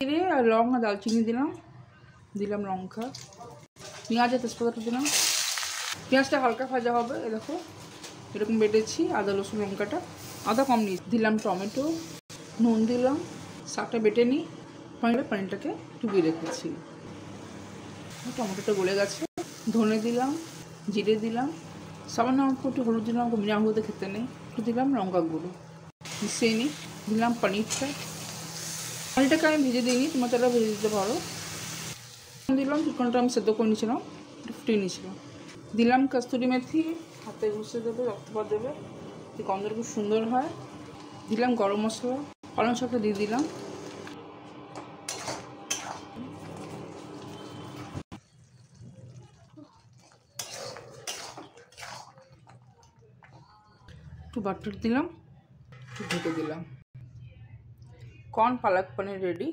জিরে আর লং আর দালচিনি দিলাম, দিলাম লঙ্কা, পেঁয়াজ আর তেজপাতাটা দিলাম। পেঁয়াজটা হালকা ভাজা হবে, এ দেখো এরকম বেটেছি। আদা রসুন লঙ্কাটা, আদা কম নিয়ে দিলাম। টমেটো, নুন দিলাম, শাকটা বেটে নিই, পানিটাকে ডুবিয়ে রেখেছি। টমেটোটা গলে গেছে। ধনে দিলাম, জিরে দিলাম, সামান্য একটু হলুদ দিলাম, বিনা হলুদে খেতে নেই, একটু দিলাম লঙ্কা গুঁড়ো, মিশিয়ে নিই। দিলাম পানিরটাকে আমি ভেজে দিইনি, তোমার তারা ভেজে দিতে পারো। দিলাম চিকেনটা আমি সেদ্ধ করে নিয়েছিলাম, একটু ফুটিয়ে নিয়েছিলাম। দিলাম কস্তুরি মেথি, হাতে ঘষে দেবে, রক্তপাত দেবে, গন্ধটা খুব সুন্দর হয়। দিলাম গরম মশলা, পালং শাকটা দিয়ে দিলাম। একটু বাটার দিলাম, একটু ঢেকে দিলাম। কর্ন পালক পনির রেডি।